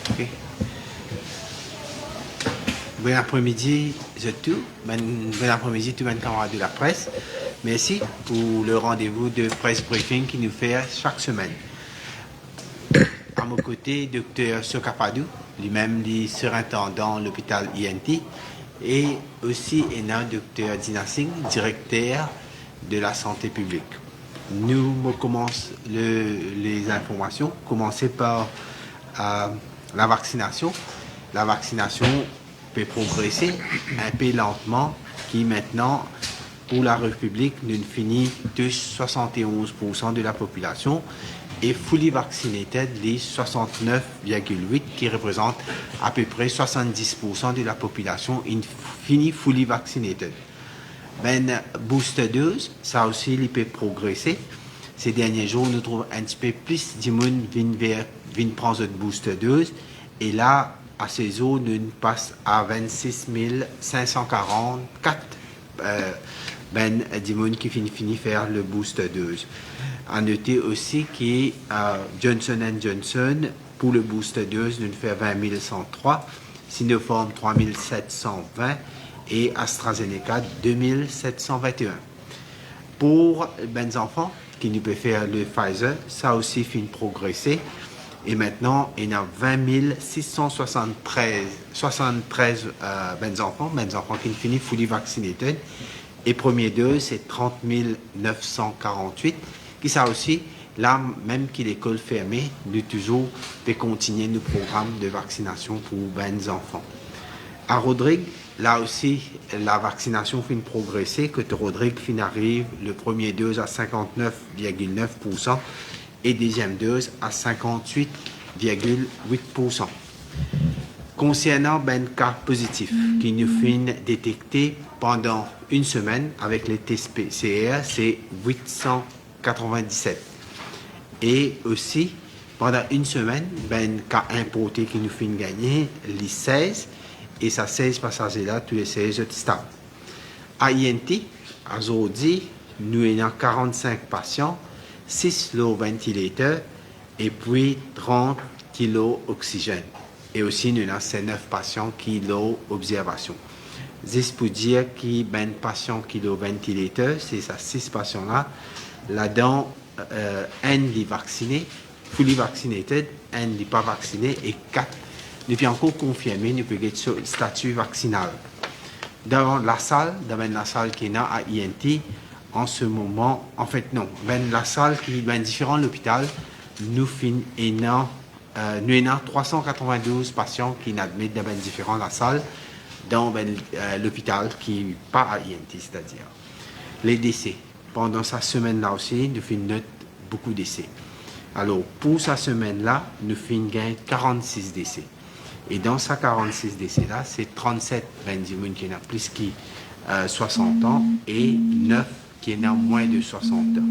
Ok. Bon après-midi, bon après-midi, tous les camarades de la presse. Merci pour le rendez-vous de presse briefing qui nous fait chaque semaine. À mon côté, Dr Sokapadou, lui-même le surintendant de l'hôpital INT, et aussi Dr Dina Singh, directeur de la santé publique. Nous commençons les informations. Commencer par la vaccination. La vaccination peut progresser un peu lentement, qui maintenant, pour la République, nous finit de 71% de la population et fully vaccinated, les 69,8 qui représente à peu près 70% de la population finit fully vaccinated. Ben, booster dose, ça aussi, il peut progresser. Ces derniers jours, nous trouvons un petit peu plus d'immunes viennent prendre cette booster dose. Et là, à ces eaux, nous passons à 26 544 d'immunes qui finit faire le booster dose. À noter aussi que Johnson Johnson, pour le booster dose, nous fait 20 103, Sinopharm 3 720 et AstraZeneca 2 721. Pour les enfants qui nous peuvent faire le Pfizer, ça aussi finit progresser. Et maintenant, il y a 20 673 enfants qui finissent fully vaccinated. Et premier dose, c'est 30 948. Qui ça aussi, là, même que l'école fermée, nous toujours de continuer nos programmes de vaccination pour les enfants. À Rodrigue, là aussi, la vaccination finit progresser, que Rodrigue arrive le premier dose à 59,9% et deuxième dose à 58,8%. Concernant les cas positifs qui nous finissent détectés pendant une semaine avec les tests PCR, c'est 897. Et aussi, pendant une semaine, cas importés qui nous finissent gagner, les 16, et ça 16 passagers-là, tous les 16 stables. À INT, aujourd'hui, nous avons 45 patients, 6 lots ventilateurs et puis 30 kilos oxygène. Et aussi, nous avons 9 patients qui l'ont observation. C'est pour dire que ben patients qui l'ont ventilateur, c'est ça 6 patients-là. Là-dedans, un est vacciné, fully vaccinated, un n'est pas vacciné et 4 depuis encore confirmé, nous pouvons être le statut vaccinal. Dans la salle qui est à INT, en ce moment, en fait non, la salle qui est différent de l'hôpital, nous avons 392 patients qui admettent dans différents la salle dans l'hôpital qui n'est pas à INT, c'est-à-dire les décès. Pendant cette semaine-là aussi, nous faisons beaucoup de décès. Alors, pour cette semaine-là, nous faisons 46 décès. Et dans ces 46 décès-là, c'est 37 qui ont plus que 60 ans et 9 qui ont moins de 60 ans.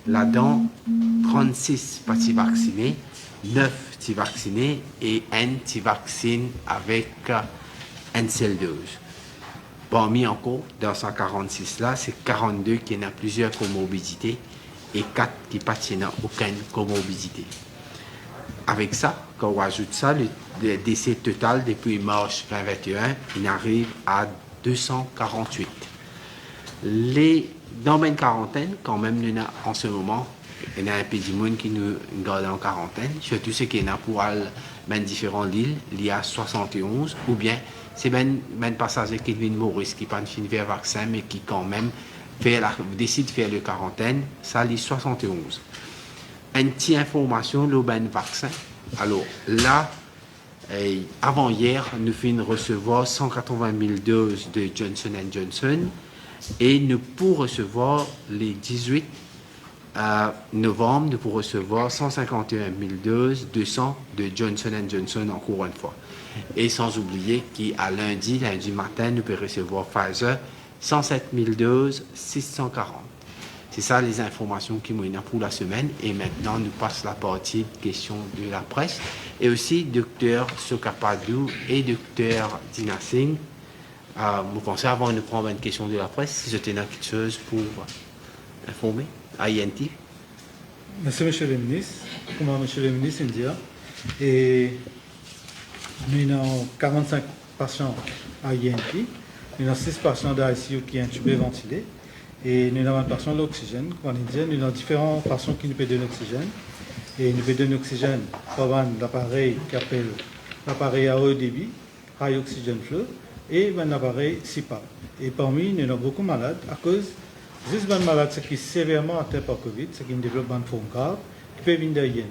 Là-dedans, 36 partis vaccinés, 9 qui vaccinés et 1 qui vaccine avec une seule dose. Parmi encore, dans ces 46-là, c'est 42 qui ont plusieurs comorbidités et 4 qui n'ont aucune comorbidité. Avec ça, quand on ajoute ça, le décès total depuis mars 2021, il arrive à 248. Dans une quarantaine, quand même, nous avons en ce moment, il y a un peu de monde qui nous garde en quarantaine, surtout ceux qui sont pour différentes îles, il y a 71, ou bien c'est même passagers qui viennent mourir, qui ne pas faire vaccin, mais qui quand même décident de faire la quarantaine, ça, les 71. Une petite information, le vaccin. Alors là, avant-hier, nous finissons de recevoir 180 000 doses de Johnson Johnson et nous pourrons recevoir les 18 novembre, nous pourrons recevoir 151 000 doses, 200 de Johnson Johnson encore une fois. Et sans oublier qu'à lundi matin, nous pouvons recevoir Pfizer, 107 000 doses, 640. C'est ça les informations qui m'ont pour la semaine. Et maintenant, nous passons la partie questions de la presse. Et aussi, Dr Sokapadou et Dr Dina Singh Vous pensez avant de prendre une question de la presse, si je tenais quelque chose pour informer à INT? Merci, Monsieur le ministre. Comment Monsieur le ministre dit, et nous avons 45 patients à INT, nous avons 6 patients d'ICU qui sont intubés ventilés, et nous avons un patient d'oxygène. Nous avons différents patients qui nous peuvent donner l'oxygène, et nous pouvons donner l'oxygène par l'appareil qui appelle l'appareil à haut débit, High Oxygen Flow, et l'appareil CPAP. Et parmi nous avons beaucoup de malades à cause juste des malades qui sont sévèrement atteints par Covid, ceux qui développent une forme grave, qui peuvent venir de INT.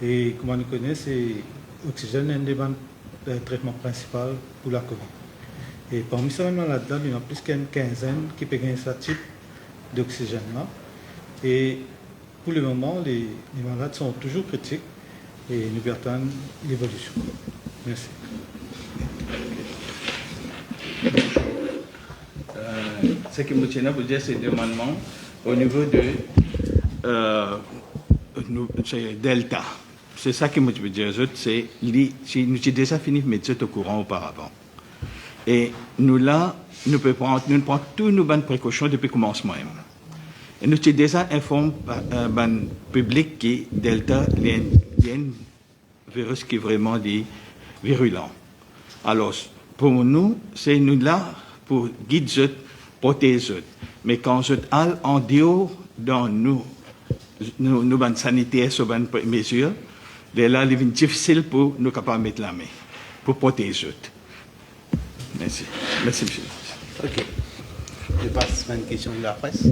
Et comme on connaît, l'oxygène est un des traitements principaux pour la Covid. Et parmi ces malades-là, il y en a plus qu'une quinzaine qui peuvent gagner ce type d'oxygène-là. Et pour le moment, les malades sont toujours critiques et nous attendons l'évolution. Merci. Ce que je tiens à vous dire, c'est demandement au niveau de Delta. C'est ça que je veux dire. C'est nous avons déjà fini de mettre ça au courant auparavant. Et nous là, nous prenons toutes nos bonnes précautions depuis le commencement. Et nous avons déjà informé le public que Delta est un virus qui est vraiment virulent. Alors, pour nous, c'est nous là pour guider, protéger. Mais quand je allons en dehors dans nos sanitaires sur les mesures, là, il est difficile pour nous capables de mettre la main, pour protéger. Merci. Merci, monsieur. Ok. Je passe à une question de la presse.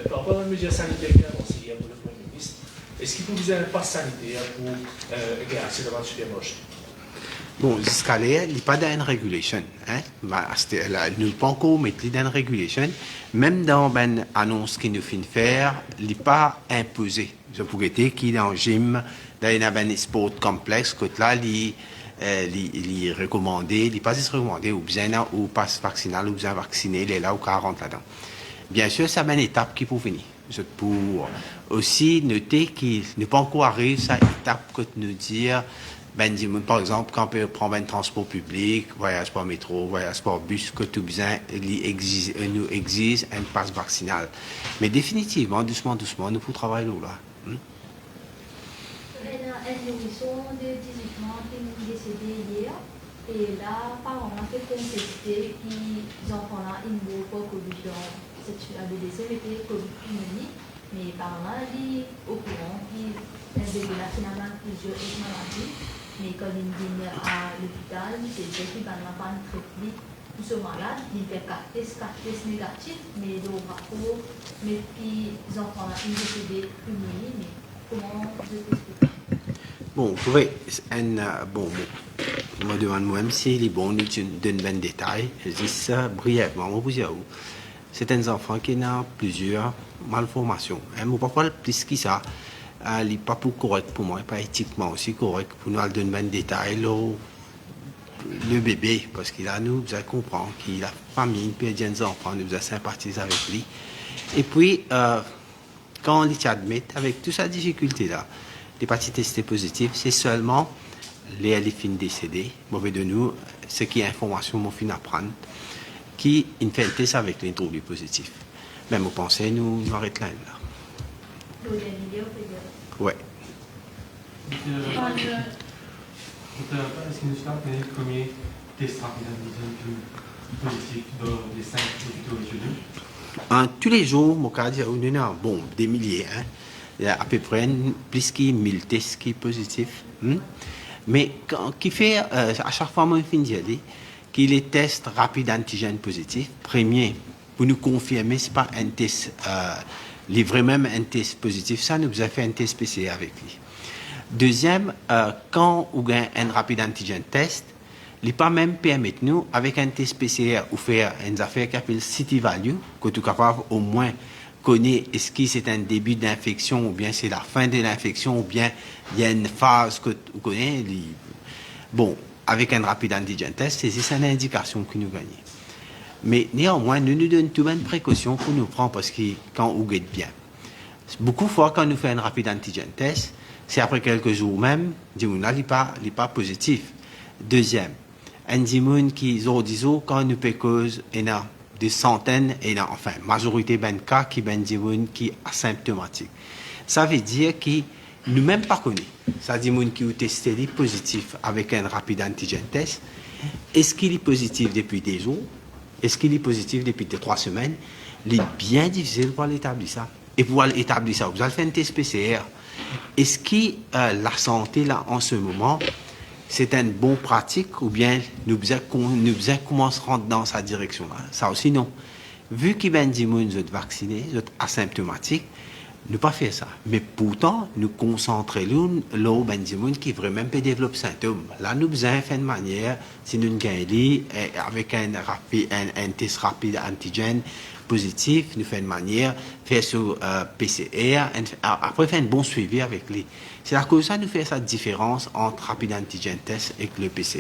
Par rapport à la mesure sanitaire qui est annoncée pour le Premier ministre, est-ce qu'il peut viser un pass sanitaire pour exercer devant le supermarché? Bon, jusqu'à là, il n'y a pas d'une régulation. Hein? Nous ne pouvons pas encore mettre d'une régulation. Même dans une annonce qu'il nous fait faire, il n'est pas imposé. Je pourrais dire qu'il est en gym, dans un sport complexe, que là, il est recommandé, il n'est pas juste recommandé, ou bien ou passe vaccinal, ou bien vacciné, il est là ou 40 là-dedans. Bien sûr, c'est une étape qui peut venir. Pour aussi noter qu'il n'est pas encore arrivé à cette étape que de nous dire, par exemple, quand on peut prendre un transport public, voyage par métro, voyage par bus, que tout bien nous exige un passe vaccinal. Mais définitivement, doucement, nous pouvons travailler là. Un nourrisson de 18 ans qui est décédé hier. Et là, apparemment, fait contester qu'ils enfants-là, ils n'ont pas condition sexuelle de décès, mais qu'ils Covid-19. Mais apparemment, ils sont au courant qu'ils ont là finalement plusieurs maladies. Mais quand ils viennent à l'hôpital, c'est ceux qui ne vont pas traiter pour ce malade. Ils font 4 tests négatifs, mais le rapport, mais puis les enfants-là, ils sont décédés pneumonie. Mais comment je peux expliquer? Bon, vous pouvez, je me demande moi-même si les bons nous donnent un détail. Je dis ça brièvement. Moi, vous dire où c'est un enfant qui a plusieurs malformations. Je ne peux pas plus que ça. Il n'est pas pour correct pour moi, pas éthiquement aussi correct pour nous donner un détail. Le bébé, parce qu'il a nous, vous allez comprendre qu'il a famille, puis il y a des enfants, nous allons sympathiser avec lui. Et puis, quand on admet, avec toute cette difficulté-là, l'hépatite testé positive, c'est seulement les fins décédés, mauvais de nous, ce qui est information, mon fin apprendre, qui fait un test avec les troubles positifs. Mais vous pensez, nous arrêtons là. Oui. Est-ce que nous savons le premier test rapide positif dans les 5 hôpitaux régionaux? Tous les jours, mon cas, nous avons des milliers. Hein. Il y a à peu près plus de 1000 tests qui sont positifs. Mais qui fait, à chaque fois, moi, je dis qu'il est test rapide antigène positif. Premier, pour nous confirmer, ce n'est pas un test, livré même un test positif. Ça, nous avons fait un test PCR avec lui. Deuxième, quand on a un rapide antigène test, il n'est pas même permettre nous, avec un test PCR, ou faire une affaire qui s'appelle City Value, que tu es capable au moins connaître est-ce que c'est un début d'infection, ou bien c'est la fin de l'infection, ou bien il y a une phase que tu connais. Bon, avec un rapide antigène test, c'est une indication que nous gagnons. Mais néanmoins, nous donnons toutes les précautions pour nous prendre parce que quand on guette bien. Beaucoup de fois, quand nous faisons un rapide antigène test, c'est après quelques jours même, dit on n'est pas positif. Deuxième, un dimoun qui, disons, quand nous pécose, il y a des centaines, et enfin, majorité ben cas qui ben dimoun qui asymptomatique. Ça veut dire que nous même pas connus. Ça dit moun qui ont testé positif avec un rapide antigène test. Est-ce qu'il est positif depuis des jours? Est-ce qu'il est positif depuis 3 semaines? Il est bien difficile pour l'établir ça. Et pour l'établir ça, vous allez faire un test PCR. Est-ce que la santé, là, en ce moment, c'est une bonne pratique ou bien nous commençons à rentrer dans sa direction-là? Ça aussi, non. Vu qu'il y a des gens qui sont vaccinés, qui sont asymptomatiques, nous pas faire ça. Mais pourtant, nous concentrer là où ben des gens qui vraiment peut développer symptômes. Là, nous besoin faire une manière, si nous gagnons avec un test rapide antigène positif, nous faisons une manière, faire sur PCR, après faire un bon suivi avec lui. C'est à cause de ça nous fait cette différence entre rapide antigène test et le PCR.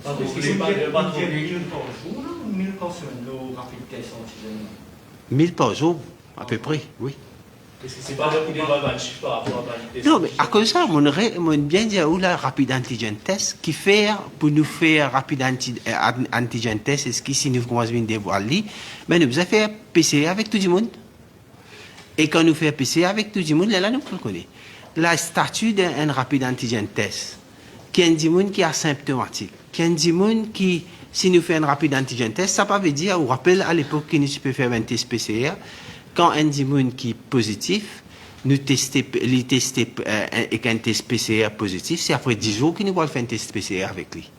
Est-ce que c'est pas 1000 par jour ou 1000 par semaine, le rapide test antigène? 1000 par jour, à peu près, oui. Est-ce que c'est pas là qu'il va chiffre par rapport à la Non, mais à cause de ça, on bien dit où la rapide antigène test qui fait pour nous faire rapide antigène test, est-ce que si nous commençons à dévoiler, mais nous avons fait PCR avec tout le monde. Et quand nous faisons PCR avec tout le monde, là, nous connaissons. La statut d'un rapide antigène test, qui est un monde qui est asymptomatique, qui est un monde qui, si nous faisons un rapide antigène test, ça ne veut dire, on rappelle à l'époque que nous pouvons faire un test PCR, quand un dimoun qui est positif, nous testons avec un test PCR positif, c'est après 10 jours que nous allons faire un test PCR avec lui.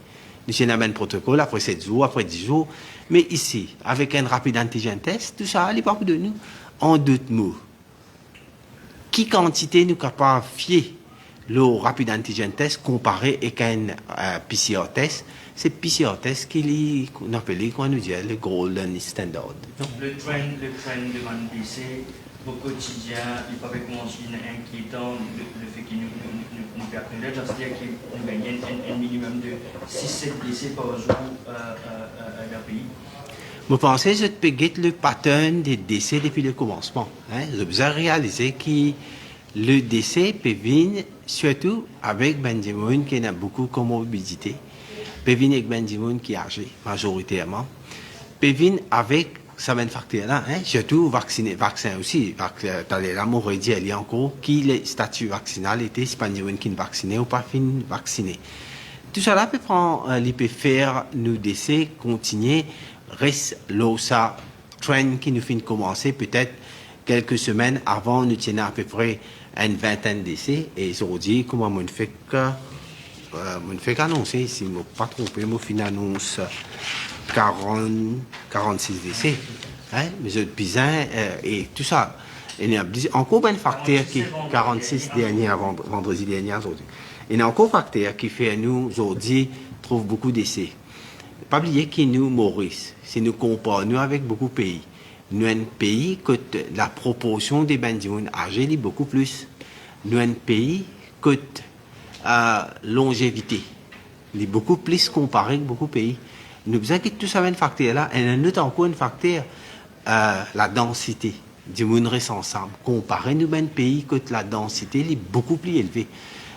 Nous avons un protocole après 7 jours, après 10 jours. Mais ici, avec un rapide antigène test, tout ça, n'est pas pour de nous. En d'autres mots, qui quantité nous capables de fier le rapide antigène test comparé avec un PCR test? C'est PCR test qu'on appelle, qu'on nous dit, le golden standard. Le train devant le PC, au quotidien, il peut commencer inquiétant le fait qu'il nous perd c'est-à-dire qu'il nous gagne un minimum de 6-7 décès par jour dans le pays. Vous pensez que je peux guetter le pattern des décès depuis le commencement. Vous avez réalisé que le décès peut venir surtout avec des gens qui ont beaucoup de comorbidité. Peut venir avec des gens qui sont âgés, majoritairement. Peut venir avec certains facteurs-là, surtout vaccin aussi. Là, m'aurait dit, il y a encore qui le statut vaccinal était, c'est pas des gens qui sont vaccinés ou pas vaccinés. Tout cela peut prendre, il peut faire nous décès, continuer, reste l'OSA trend qui nous fait commencer peut-être quelques semaines avant, nous tenons à peu près une vingtaine d'essais et aujourd'hui, comment on fait qu'annoncer, si je ne me pas trompé, je fin annonce 46 décès. Mais je pisin et tout ça. Il y a encore un facteur qui 46 derniers vendredi dernier aujourd'hui. Il y a encore un facteur qui fait nous aujourd'hui trouve beaucoup d'essais. Pas oublier que nous, Maurice, si nous comparons avec beaucoup de pays, nous sommes un pays que la proportion des bandits âgés est beaucoup plus. Nous sommes un pays que longévité est beaucoup plus comparé avec beaucoup de pays. Nous avons tout ça un facteur là, et nous avons encore un facteur, la densité du monde reste ensemble. Comparé nous un pays que la densité est beaucoup plus élevée.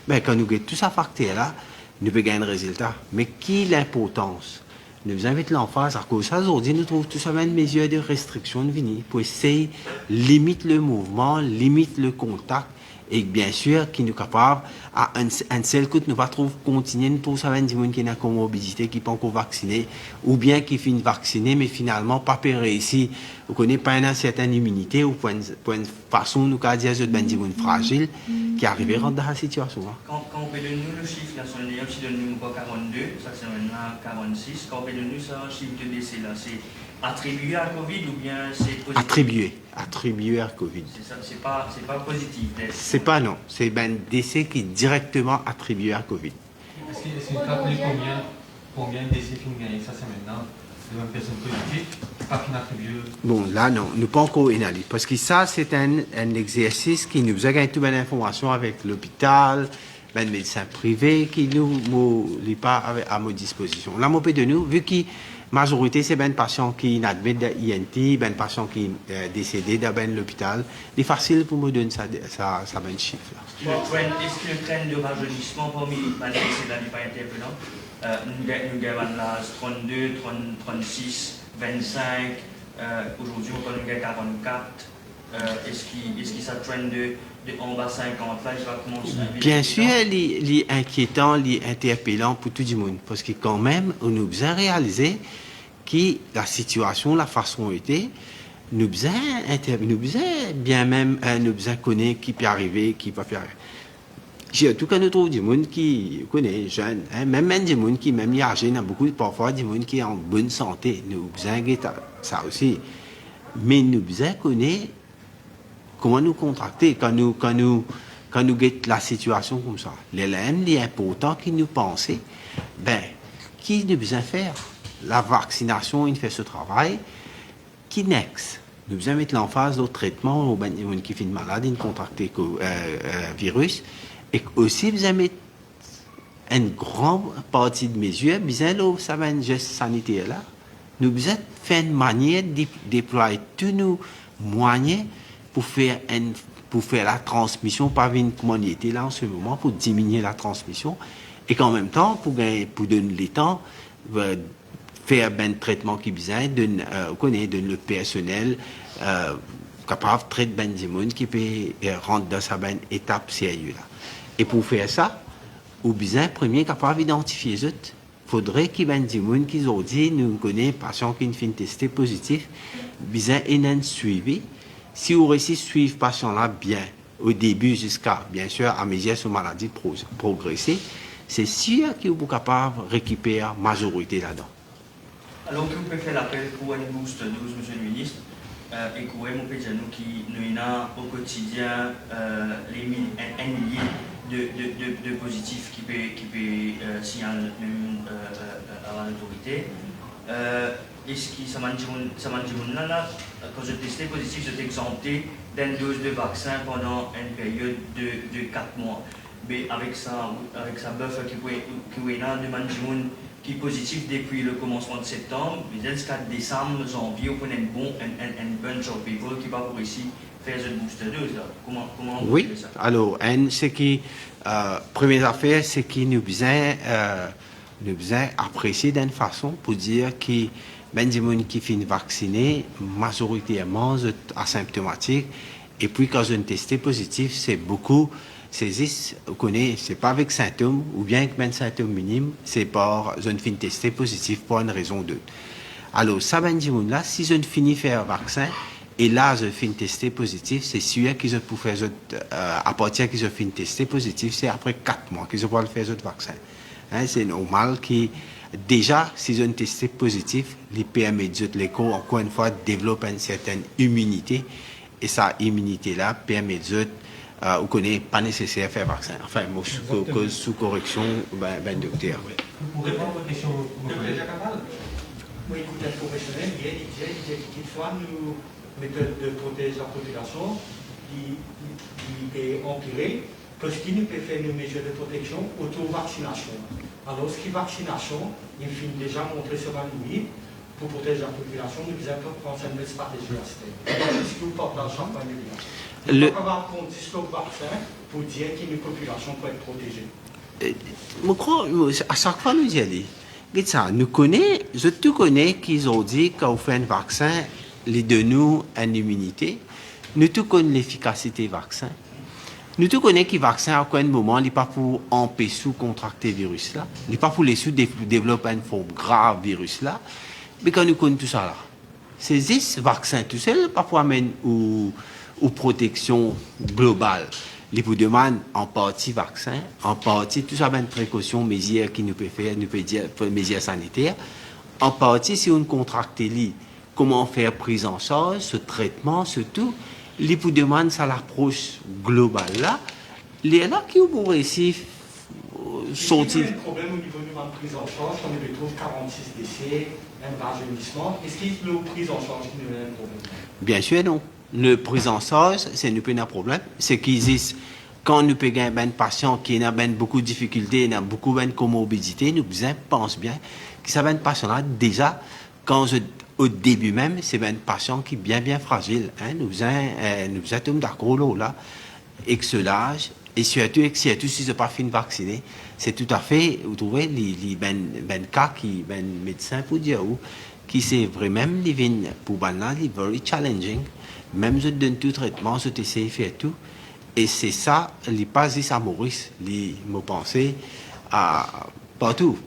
Mais quand nous avons tout ça facteur là, nous pouvons gagner un résultat. Mais qui est l'importance? Nous invitons l'emphase à cause de ça. Aujourd'hui, nous trouvons tout ça une mesure de restriction de venir pour essayer de limiter le mouvement, limiter le contact et bien sûr qui nous capable à un seul coup nous va trouver continuer nous trouver ça des gens qui ont une comorbidité qui pas encore vacciné ou bien qui finissent vacciné mais finalement pas réussi vous connaissez pas une certaine immunité ou pour une façon nous cas dire des gens fragiles qui arrivent dans la situation. Quand on peut donner le chiffre national si donne nous 42 ça c'est maintenant 46 quand on peut donner ça chiffre de décès là c'est attribué à Covid ou bien c'est positif? Attribué à Covid. C'est ça, c'est pas positif. C'est pas non, c'est un décès qui est directement attribué à Covid. Est-ce que vous calculez combien de décès qui ont gagné ça c'est maintenant de même personnes positives, pas qui attribué? Bon, là non, nous pas encore analysé parce que ça c'est un exercice qui nous a gagné toute l'information avec l'hôpital, ben médecins privés qui nous les pas à notre disposition. Là, mon peu de nous, vu que majorité c'est ben patient qui n'admet d'INT, ben patient qui décédé dans ben l'hôpital, c'est facile pour me donner ça ben chiffre. Est-ce que le trend de rajeunissement parmi les décédés n'est pas interpellant? Nous avons l'âge 32, 36, 25, aujourd'hui on a 44. Est-ce que ça trend de en bas 50 là, il va commencer à... Bien sûr, les inquiétant, les interpellant pour tout le monde, parce que quand même, on nous besoin réaliser que la situation, la façon était, nous besoin bien même, nous besoin connaître qui peut arriver, qui va faire. J'ai tout cas nous trouve du monde qui connaît jeune, même du monde qui même âgé, il y a beaucoup parfois du monde qui est en bonne santé, nous besoin ça aussi, mais nous besoin connaître comment nous contracter quand nous guettons la situation comme ça. L'élève, il est important qu'il nous pense, ben, qui nous besoin faire? La vaccination, il fait ce travail. Qui next? Nous besoin mettre l'emphase au traitement aux gens qui sont malades, ils contractent virus. Et aussi, besoin mettre une grande partie de mesures, besoin de ça va un geste sanitaire là. Nous besoin faire une manière de déployer tous nos moyens pour faire la transmission par une communauté là en ce moment, pour diminuer la transmission, et qu'en même temps, pour donner le temps, faire un traitement qui besoin, donner le personnel capable de traiter ben du monde qui peut rentrer dans sa étape sérieuse là. Et pour faire ça, ou besoin, premier, capable d'identifier les autres. Faudrait qu'il y ait des gens qui ont dit, nous connaissons des patients qui ont testé positif, besoin d'un suivi. Si vous réussissez à suivre ce patient-là bien, au début jusqu'à, bien sûr, à mesure que la maladie progresser, c'est sûr que vous êtes capable de récupérer la majorité là-dedans. Alors que vous pouvez faire l'appel pour une booster dose, monsieur le ministre, et que vous pouvez dire qui nous a au quotidien les milliers de positifs qui peut signaler à l'autorité. Est-ce que ça m'a dit là, quand je testais positif, j'étais exempté d'une dose de vaccin pendant une période de 4 mois. Mais avec ça bœuf qui est là, demande qui est positif depuis le commencement de septembre, mais jusqu'à décembre, janvier, on connaît un bunch of people qui va pour ici faire une booster dose. Comment oui, on fait ça? Alors, ce qui, première affaire, c'est qu'il nous besoin apprécier d'une façon pour dire que ben des gens qui finissent vaccinés, majoritairement asymptomatiques, et puis quand je testé positif, c'est beaucoup. C'est pas avec symptômes, ou bien avec un symptôme minime, c'est par je ne finis testé positif pour une raison d'autre. Alors, ça, ben, là, si je ne finis faire vaccin, et là, je finis testé positif, c'est sûr que je peux faire, à partir que je finis testé positif, c'est après 4 mois que je peux faire autre vaccin. Hein, c'est normal que, déjà, si je ne testé positif, les permet les corps, encore une fois, développent une certaine immunité, et cette immunité-là permet vous connaissez pas nécessaire de faire vaccin. Enfin, moi, sous correction, ben docteur. Pour répondre à votre question, oui, écoute, un professionnel, il disait qu'il faut une méthode de protéger la population qui est empirée, parce qu'il nous peut faire une mesure de protection auto-vaccination. Alors, ce qui est vaccination, il finit déjà montrer sur un limite pour protéger la population, nous devons prendre cette stratégie à ce stade. Est-ce que vous partagez chaque fois on va avoir un discours vaccin pour dire qu'une population peut être protégée. Je crois, à chaque fois, nous y allons. Je te connais qu'ils ont dit qu'on fait un vaccin, les de nous une immunité. Nous te connaissons l'efficacité du vaccin. Nous te connaissons que le vaccin, à un moment, il n'est pas pour empêcher de contracter le virus là. Il n'est pas pour les sous développer une forme grave virus là. Mais quand nous connaissons tout ça là, c'est ce vaccin tout seul, pas pour amener ou protection globale. Les vous demandent en partie vaccin, en partie tout ça, une précaution, mesures qui nous peut faire, nous peut dire mesures sanitaires. En partie, si on contracte comment faire prise en charge, ce traitement, ce tout. Les vous demandent ça l'approche globale là. Les là qui ont réussi sortir. Il y a un problème au niveau de la prise en charge, on retrouve 46 décès, un rajeunissement. Est-ce qu'il y a une prise en charge qui est un problème? Bien sûr, non. Le prise en charge, c'est pas un problème. C'est qu'ils disent quand nous payons un patient qui a beaucoup de difficultés, il a beaucoup de comorbidités, nous pensons bien que ça un patient-là, déjà, au début même, c'est un patient qui est bien fragile. Hein? Nous sommes d'accord là, et que l'âge, et surtout si ce n'est pas fini vacciné, c'est tout à fait, vous trouvez, les cas qui, médecin pour dire, qui c'est vraiment, pour banal, very challenging, même je donne tout traitement, je essaie de faire tout. Et c'est ça, les pas à Maurice, les me penser à partout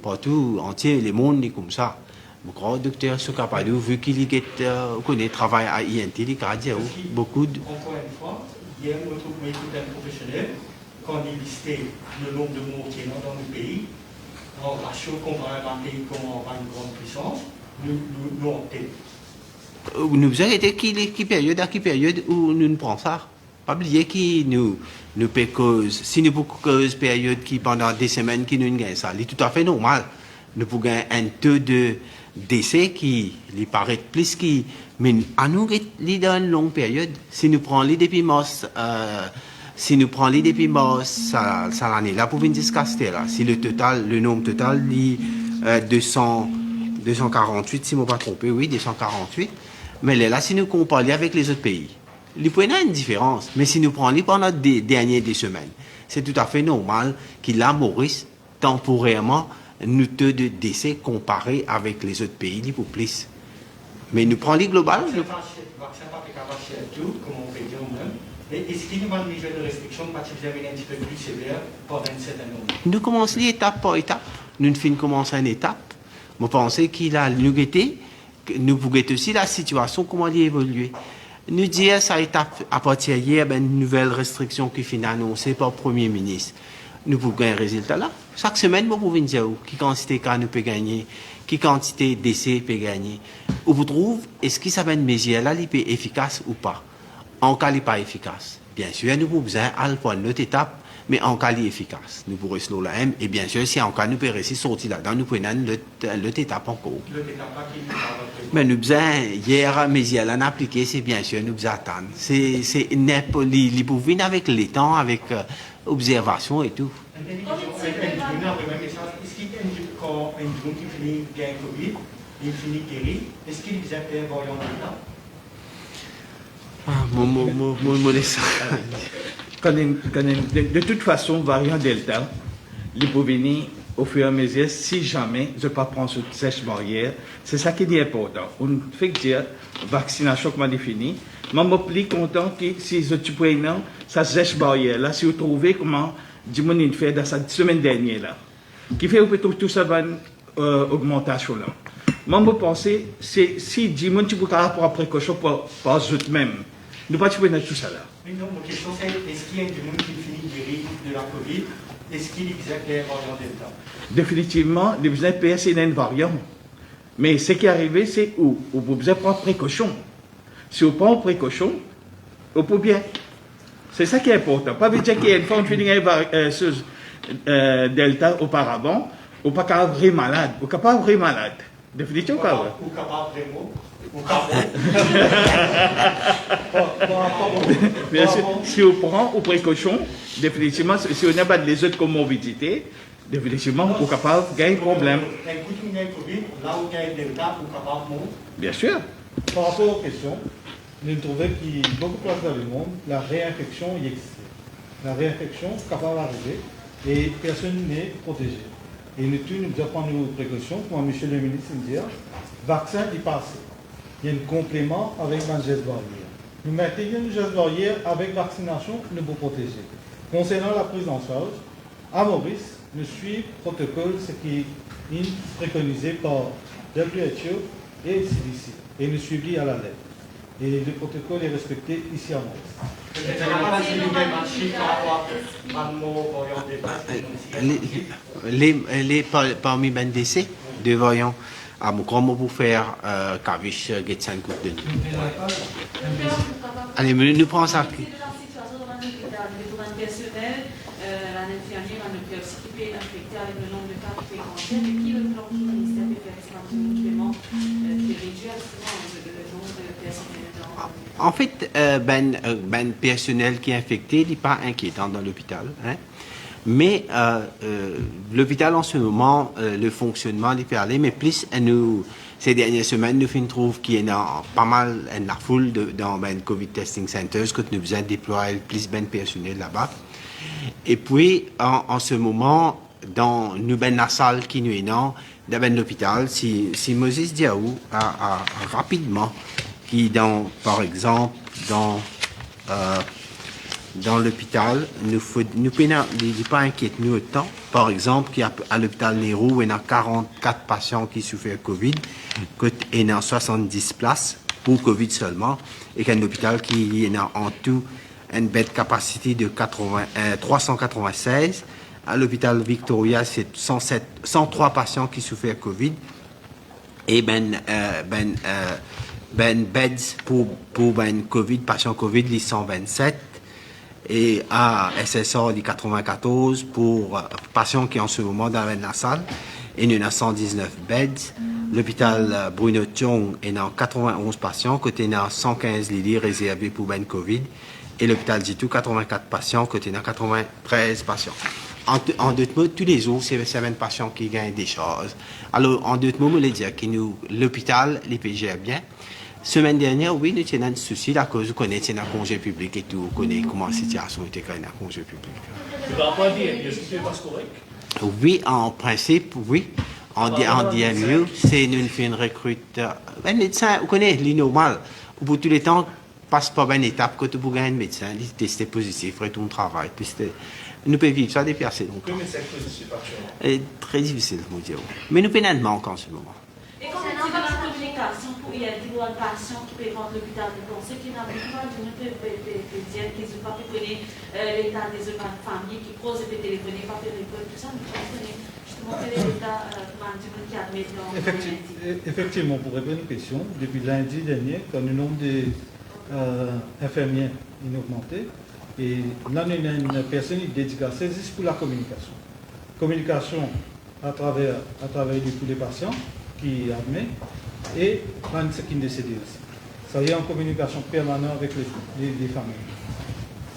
entier, le monde est comme ça. Mon grand docteur Sokapadou, vu qu'il connaît travail à INT, il a dit beaucoup de. Encore une fois, il y a un autre professionnel, quand il listait le nombre de morts qui est dans le pays, en ratio comparé à un pays comme en une grande puissance, nous en tête. Nous avons été qui période où nous ne prenons ça. Pas oublier que nous payons cause, si nous pouvons cause période qui pendant des semaines qui nous gagnent ça, c'est tout à fait normal. Nous pouvons gagner un taux de décès qui lui paraît plus qui, mais à nous dans une longue période. Si nous prenons les depuis mars, ça l'année là pour venir jusqu'à là. Si le nombre total est 248, si je ne me pas trompé, oui 248. Mais là, si nous comparons avec les autres pays. Il peut y avoir une différence, mais si nous prenons pendant les dernières semaines, c'est tout à fait normal qu'il a Maurice temporairement nous taux de décès comparé avec les autres pays pour plus. Mais nous prenons les globales. Le vaccin pas tout, comme on peut dire même. Mais est-ce qu'il y a une mesure de restriction parce que vous avez un petit peu plus sévère pendant une certaine nombre? Nous commençons étape par étape. Nous finissons commencer une étape. Je pense qu'il a nous guetter, nous pouvons aussi la situation, comment elle évolue. Nous dire ça étape à partir d'hier, une nouvelle restriction qui finit annoncée par le Premier ministre. Nous pouvons gagner un résultat là. Chaque semaine, nous pouvons dire qui quantité de nous peut gagner, qui quantité d'essais peut gagner. Où vous trouvez, est-ce que ça va être mesure là, il peut être efficace ou pas? En cas, il n'est pas efficace. Bien sûr, nous pouvons besoin à notre étape, mais en cas, il est efficace. Nous pourrons rester là. Et bien sûr, si en cas, nous pouvons réussir sortir là-dedans, nous pouvons l'autre étape encore. Mais nous besoin, hier, mais il a appliqué, c'est bien sûr, nous besoin attendre. C'est il pour venir avec les temps, avec observation et tout. Est-ce qu'il y a quand un drone qui finit bien Covid, il finit guéri, est-ce qu'il y a un variant De toute façon, variant Delta, il peut venir au fur et à mesure, si jamais je ne pas prendre ce sèche barrière, c'est ça qui est important. On fait dire, vaccination comme défini, mais je suis plus content que si je suis prenant ça sèche barrière là, si vous trouvez comment diminuer fait dans cette semaine dernière là, qui fait que tout ça va augmentation là. Moi, je pense c'est si dimanche tu peux prendre précaution pour eux-mêmes. Nous ne pouvons pas tout ça là. Non, ma question c'est est-ce qu'il y a du monde qui finit guéri de la Covid? Est-ce qu'il existe les variants Delta? Définitivement, les besoins PS est un variant. Mais ce qui est arrivé, c'est où vous besoin prendre précaution. Si vous prenez précaution, vous pouvez bien. C'est ça qui est important. Pas dire qu'il y a une fois qui Delta auparavant, vous n'êtes pas capable malade. Vous n'êtes pas vrai malade. Définitivement, pas vrai. Ou capable vraiment. Bien sûr, si on prend aux précautions, définitivement, si on n'a pas les autres comorbidités, définitivement, on est capable de gagner un problème. Bien sûr. Par rapport aux questions, nous trouvons qu'il y a beaucoup de places dans le monde, la réinfection y existe. La réinfection est capable d'arriver et personne n'est protégé. Et nous devons prendre nos précautions, comme M. le ministre dit, vaccin est passé. Il y a un complément avec un geste barrière. Nous maintenons une geste barrière avec vaccination, nous vous protéger. Concernant la prise en charge, à Maurice, nous suivons le protocole, ce qui est préconisé par WHO et CDC. Et nous suivons à la lettre. Et le protocole est respecté ici à Maurice. Parmi les décès, devrions à mon grand mot pour faire Kavish Getsan coup de nuit. Allez, nous prenons ça. L'infirmière ne peut aussi infecter avec le nombre de cas qui est cancer, et qui le plan du ministère peut faire extrêmement complément qui réduit justement le nombre de personnels. En fait, personnel qui est infecté n'est pas inquiétant dans l'hôpital. Hein. Mais l'hôpital en ce moment, le fonctionnement il peut aller, mais plus ces dernières semaines, nous trouvons qu'il y a pas mal la foule dans COVID testing centers que nous besoin de déployer plus de personnel là-bas. Et puis, en ce moment, dans la salle qui nous est dans l'hôpital, si Moses Diaou a rapidement, qui par exemple, dans l'hôpital, nous ne pas inquiéter nous autant. Par exemple, à l'hôpital Nehru, il y a 44 patients qui souffrent de COVID, il y a 70 places pour COVID seulement, et qu'un hôpital qui a en tout une bed capacité de 396. À l'hôpital Victoria, c'est 103 patients qui souffrent de COVID, et beds pour COVID, patients COVID, les 127. Et à SSR, les 94 pour patients qui sont en ce moment dans la salle. Et il y en a 119 beds. L'hôpital Bruno Thiong est en 91 patients, côté il y a 115 lits réservés pour ben COVID. Et l'hôpital Jitu, 84 patients, côté il y a 93 patients. En d'autres mots, tous les jours, c'est 7 patients qui gagnent des choses. Alors, en d'autres mots, je voulais dire que l'hôpital, les gère bien. Semaine dernière, oui, nous avons un souci à cause de connaître un congé public et tout. Vous connaissez comment la situation était quand il y a un congé public. Tu vas pas dire, est-ce que tu pas correct? Oui, en principe, oui. En DMU, c'est une recrute. Un médecin, vous connaissez, c'est normal. Au bout de tous les temps, passe pas une étape que tu peux gagner un médecin, il testé positif, fait ton travail. Nous pouvons vivre ça depuis assez longtemps. Combien de positif actuellement? Très difficile, je dire. Mais nous pouvons manquer en ce moment. Et quand on dit dans la communication, il y a des patients qui peuvent rentrer à l'hôpital de ceux qui n'ont pas de dire qu'ils n'ont pas pu connaître l'état des autres familles, qui posent des téléphones, pas de l'école, tout ça, mais justement, quel est l'état qui admet dans Effectivement, pour répondre à une question, depuis lundi dernier, quand le nombre d'infirmiers est augmenté, et là, on a une personne dédicacée juste pour la communication. Communication à travers tous les patients qui admet et ceux qui décèdent aussi. Ça y est en communication permanente avec les familles.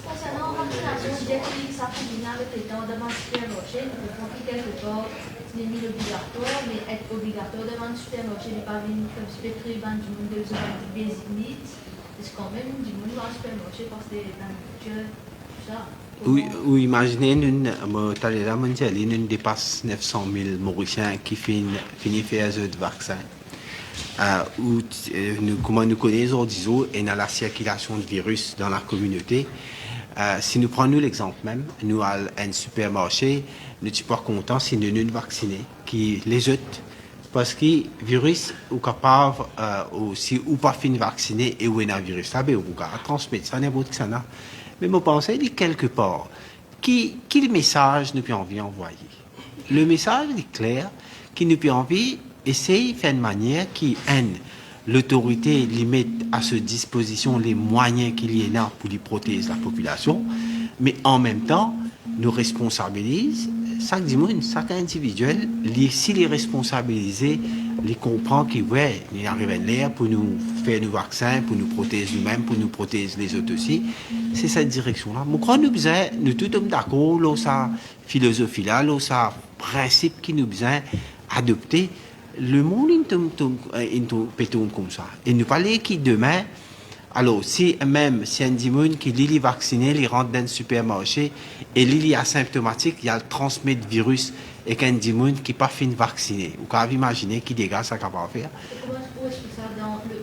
Concernant la vaccination, dès que ça combine avec les temps de supermarché, nous pouvons quelque part, ce n'est ni obligatoire, mais être obligatoire devant le supermarché, n'est pas venir comme spectrer du monde de basic needs. C'est quand même du monde dans le supermarché parce que c'est un budget, tout ça. Ou imaginez, nous dépasse 900 000 Mauriciens qui finissent faire de vaccins. Comment nous connaissons aujourd'hui, et dans la circulation de virus dans la communauté. Si nous prenons l'exemple même, nous avons un supermarché, nous ne sommes pas contents si nous nous vaccinés, qui les autres, parce que le virus est capable, si ou pas fin vacciné et où est un virus, ça peut transmettre ça n'importe qui ça n'a. Mais je pense que quelque part, quel message nous pouvons envoyer? Le message est clair, qui nous peut envie essayer de faire une manière qui aide l'autorité limite à sa disposition les moyens qu'il y a pour protéger la population, mais en même temps, nous responsabilise chaque individuel, s'il est responsabilisé, les comprend qu'il il arrive à l'air pour nous faire nos vaccins, pour nous protéger nous-mêmes, pour nous protéger les autres aussi. C'est cette direction-là. Je crois que nous tous sommes d'accord, là, ça philosophie-là, là, ça principe qui nous besoin adopter. Le monde est comme ça. Et nous parlons qui demain, alors si un dimon qui est vacciné, il rentre dans le supermarché et il est asymptomatique, il y a le transmet le virus et qu'un dimon qui n'est pas fin vacciné. Vous pouvez imaginer qui dégâts ça capable de faire. Où est-ce que ça dans le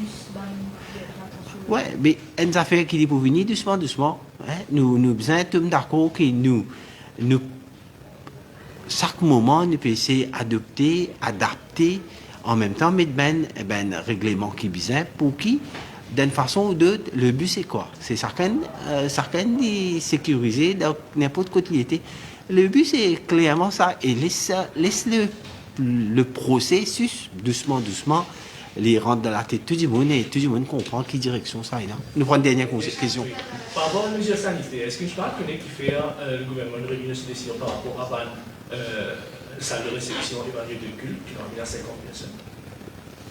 bus, oui, mais une affaire qui est pour venir doucement. Hein? Nous besoin sommes d'accord que nous chaque moment, nous pouvons essayer d'adopter, adapter, en même temps, mettre un règlement qui est besoin pour qui, d'une façon ou d'autre, le but c'est quoi? C'est certains de sécuriser dans n'importe quoi qu'il était. Le but c'est clairement ça, et laisse le processus, doucement, les rendre dans la tête tout le monde et tout le monde comprend quelle direction ça est. Nous prenons une dernière question. Par rapport aux mesures sanitaires, est-ce que je parle connaître qui fait le gouvernement de réunir cette décision par rapport à salle de réception et variété de culte qui en vient à 50 personnes?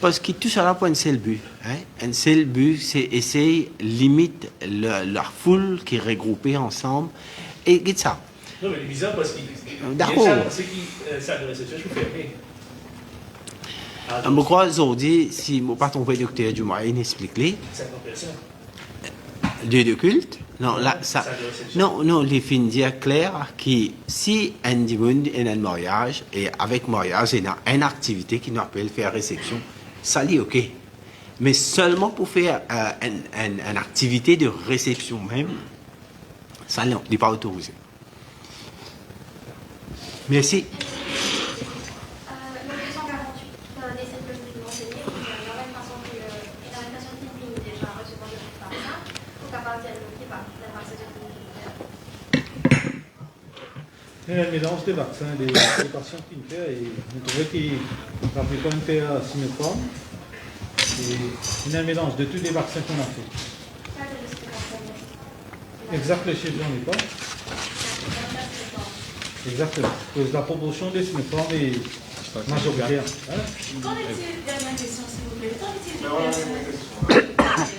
Parce que tout ça là pour un seul but. Hein? Un seul but, c'est essayer limite leur foule qui est regroupée ensemble. Et regarde ça. Non, mais c'est bizarre parce que. D'accord. C'est que ça de réception, je suis fermé. Je crois aujourd'hui, si je ne pas tomber docteur Dumas, il explique les 50 personnes. lieux de culte. Non, là, ça. Non, les fins dire clair que si un monde est un mariage, et avec mariage, il y a une activité qui nous appelle faire réception, ça l'est OK. Mais seulement pour faire une activité de réception même, ça n'est pas autorisé. Merci. Le 248 des 7 minutes mentionnés, la même façon que l'invitation qui finit déjà à recevoir le vaccin, pour qu'à partir de la vaccin de Il y a un mélange des vaccins des patients qui nous fait et vous trouvez qu'il va quand même faire Sinopharm. Il y a un mélange de tous les vaccins qu'on a fait. Exact, le chiffre, j'en ai pas. Exactement. Parce que la proportion des Sinopharm est majoritaire. Qu'en est-il, dernière question s'il vous plaît, qu'en est-il de personnes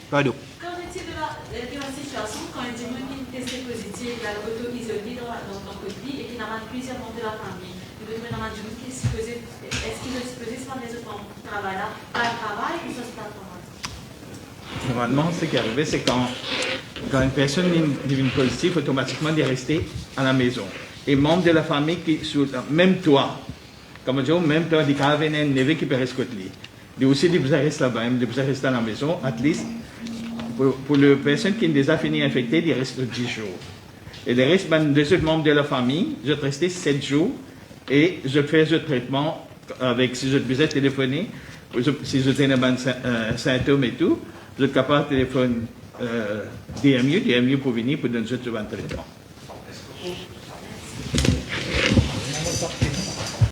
Pardon. Qu'en est-il de la situation quand un démon qui est testé positif, il a l'auto-isolé dans le Covid et qui n'a pas plusieurs membres de la famille? Le démon n'a pas dit est-ce qu'il est supposé se faire des autres membres qui travaillent là, pas le travail ou ça c'est pas le travail? Normalement, ce qui est arrivé, c'est quand une personne devient positive, automatiquement, il est resté à la maison. Et membres de la famille qui sont même toi, comme je dis, même toi, il y a un neveu qui peut rester là. Il aussi il peut rester là-bas, il peut rester à la maison, at least. Pour les personnes qui ont déjà fini infectées, il reste 10 jours. Et le reste, deux autres membres de la famille, je vais rester 7 jours et je fais ce traitement avec, si je besoin téléphoner, si je tenais un symptôme et tout, je suis capable de téléphoner DMU pour venir pour donner ce traitement. Est-ce que